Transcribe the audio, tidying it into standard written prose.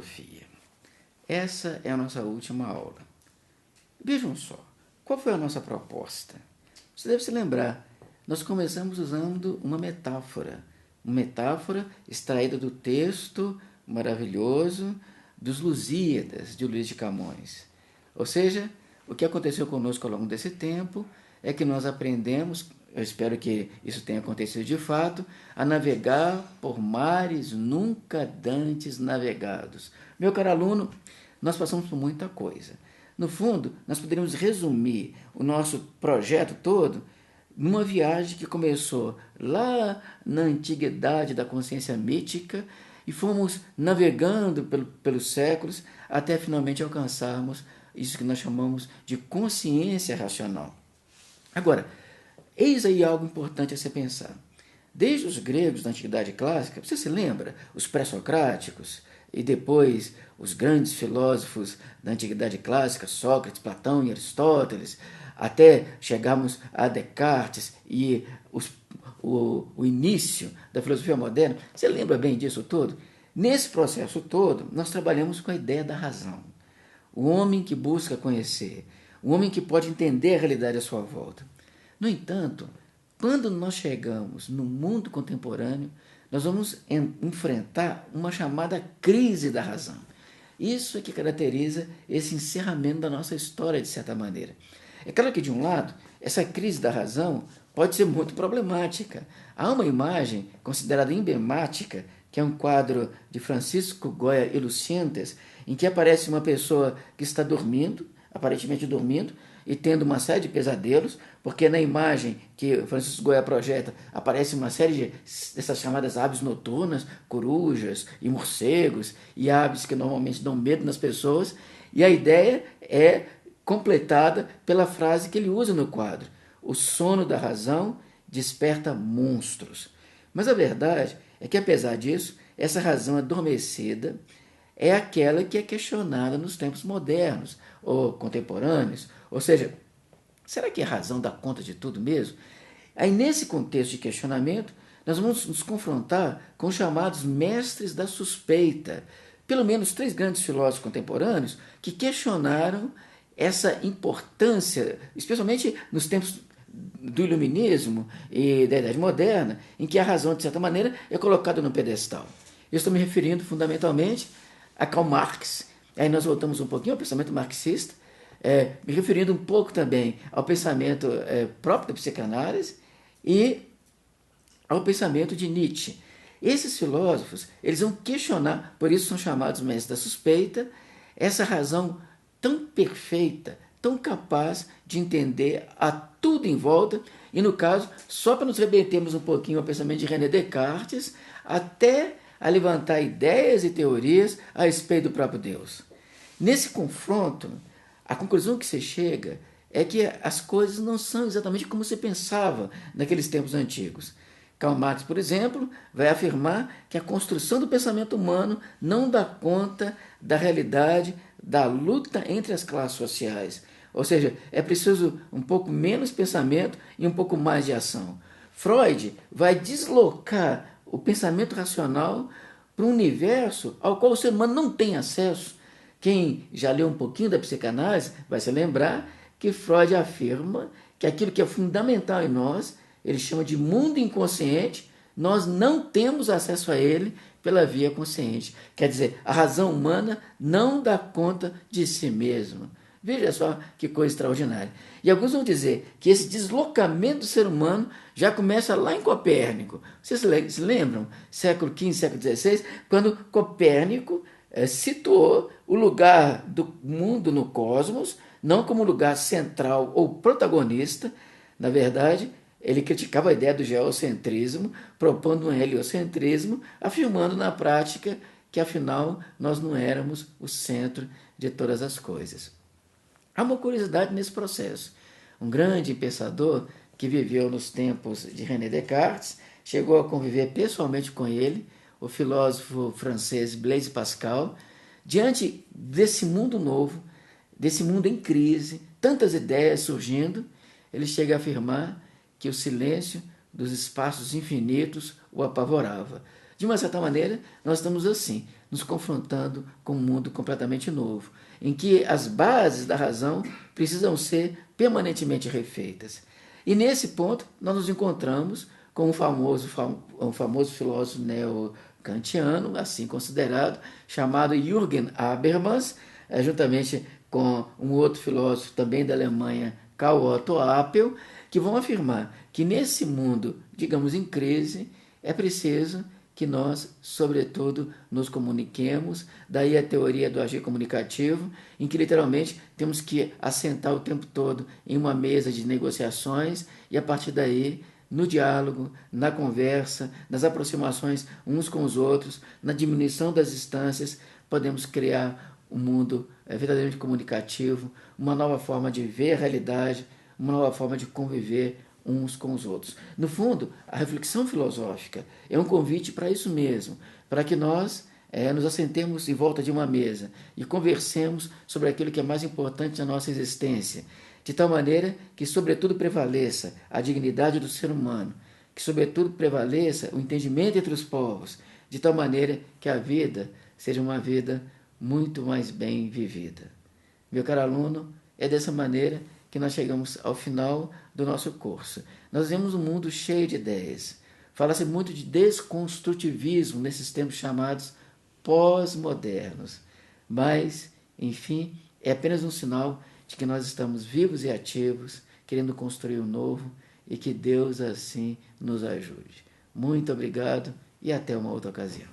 filosofia. Essa é a nossa última aula. Vejam só, qual foi a nossa proposta? Você deve se lembrar, nós começamos usando uma metáfora extraída do texto maravilhoso dos Lusíadas, de Luís de Camões. Ou seja, o que aconteceu conosco ao longo desse tempo é que nós aprendemos, eu espero que isso tenha acontecido de fato, a navegar por mares nunca dantes navegados. Meu caro aluno, nós passamos por muita coisa. No fundo, nós poderíamos resumir o nosso projeto todo numa viagem que começou lá na antiguidade da consciência mítica e fomos navegando pelos séculos até finalmente alcançarmos isso que nós chamamos de consciência racional. Agora, eis aí algo importante a se pensar. Desde os gregos da Antiguidade Clássica, você se lembra? Os pré-socráticos e depois os grandes filósofos da Antiguidade Clássica, Sócrates, Platão e Aristóteles, até chegarmos a Descartes e o início da filosofia moderna. Você lembra bem disso tudo? Nesse processo todo, nós trabalhamos com a ideia da razão. O homem que busca conhecer, o homem que pode entender a realidade à sua volta. No entanto, quando nós chegamos no mundo contemporâneo, nós vamos enfrentar uma chamada crise da razão. Isso é que caracteriza esse encerramento da nossa história, de certa maneira. É claro que, de um lado, essa crise da razão pode ser muito problemática. Há uma imagem considerada emblemática, que é um quadro de Francisco Goya e Lucientes, em que aparece uma pessoa que está dormindo, aparentemente dormindo, e tendo uma série de pesadelos, porque na imagem que Francisco Goya projeta aparece uma série dessas chamadas aves noturnas, corujas e morcegos, e aves que normalmente dão medo nas pessoas, e a ideia é completada pela frase que ele usa no quadro: o sono da razão desperta monstros. Mas a verdade é que, apesar disso, essa razão adormecida é aquela que é questionada nos tempos modernos ou contemporâneos. Ou seja, será que a razão dá conta de tudo mesmo? Aí, nesse contexto de questionamento, nós vamos nos confrontar com os chamados mestres da suspeita. Pelo menos 3 grandes filósofos contemporâneos que questionaram essa importância, especialmente nos tempos do Iluminismo e da Idade Moderna, em que a razão, de certa maneira, é colocada no pedestal. Eu estou me referindo fundamentalmente a Karl Marx. Aí nós voltamos um pouquinho ao pensamento marxista, me referindo um pouco também ao pensamento próprio da psicanálise e ao pensamento de Nietzsche. Esses filósofos, eles vão questionar, por isso são chamados mestres da suspeita, essa razão tão perfeita, tão capaz de entender a tudo em volta, e no caso, só para nos remetermos um pouquinho ao pensamento de René Descartes, até a levantar ideias e teorias a respeito do próprio Deus. Nesse confronto, a conclusão que se chega é que as coisas não são exatamente como se pensava naqueles tempos antigos. Karl Marx, por exemplo, vai afirmar que a construção do pensamento humano não dá conta da realidade da luta entre as classes sociais. Ou seja, é preciso um pouco menos pensamento e um pouco mais de ação. Freud vai deslocar o pensamento racional para um universo ao qual o ser humano não tem acesso. Quem já leu um pouquinho da psicanálise vai se lembrar que Freud afirma que aquilo que é fundamental em nós, ele chama de mundo inconsciente, nós não temos acesso a ele pela via consciente. Quer dizer, a razão humana não dá conta de si mesma. Veja só que coisa extraordinária. E alguns vão dizer que esse deslocamento do ser humano já começa lá em Copérnico. Vocês se lembram? Século XV, século XVI, quando Copérnico situou o lugar do mundo no cosmos, não como lugar central ou protagonista. Na verdade, ele criticava a ideia do geocentrismo, propondo um heliocentrismo, afirmando na prática que, afinal, nós não éramos o centro de todas as coisas. Há uma curiosidade nesse processo. Um grande pensador que viveu nos tempos de René Descartes chegou a conviver pessoalmente com ele, o filósofo francês Blaise Pascal. Diante desse mundo novo, desse mundo em crise, tantas ideias surgindo, ele chega a afirmar que o silêncio dos espaços infinitos o apavorava. De uma certa maneira, nós estamos assim. nos confrontando com um mundo completamente novo, em que as bases da razão precisam ser permanentemente refeitas. E nesse ponto nós nos encontramos com um famoso filósofo neo-kantiano, assim considerado, chamado Jürgen Habermas, juntamente com um outro filósofo também da Alemanha, Karl Otto Appel, que vão afirmar que nesse mundo, digamos, em crise, é preciso que nós, sobretudo, nos comuniquemos. Daí a teoria do agir comunicativo, em que literalmente temos que assentar o tempo todo em uma mesa de negociações e a partir daí, no diálogo, na conversa, nas aproximações uns com os outros, na diminuição das distâncias, podemos criar um mundo verdadeiramente comunicativo, uma nova forma de ver a realidade, uma nova forma de conviver uns com os outros. No fundo, a reflexão filosófica é um convite para isso mesmo, para que nós nos assentemos em volta de uma mesa e conversemos sobre aquilo que é mais importante na nossa existência, de tal maneira que, sobretudo, prevaleça a dignidade do ser humano, que, sobretudo, prevaleça o entendimento entre os povos, de tal maneira que a vida seja uma vida muito mais bem vivida. Meu caro aluno, é dessa maneira que nós chegamos ao final do nosso curso. Nós vemos um mundo cheio de ideias. Fala-se muito de desconstrutivismo nesses tempos chamados pós-modernos. Mas, enfim, é apenas um sinal de que nós estamos vivos e ativos, querendo construir o novo e que Deus assim nos ajude. Muito obrigado e até uma outra ocasião.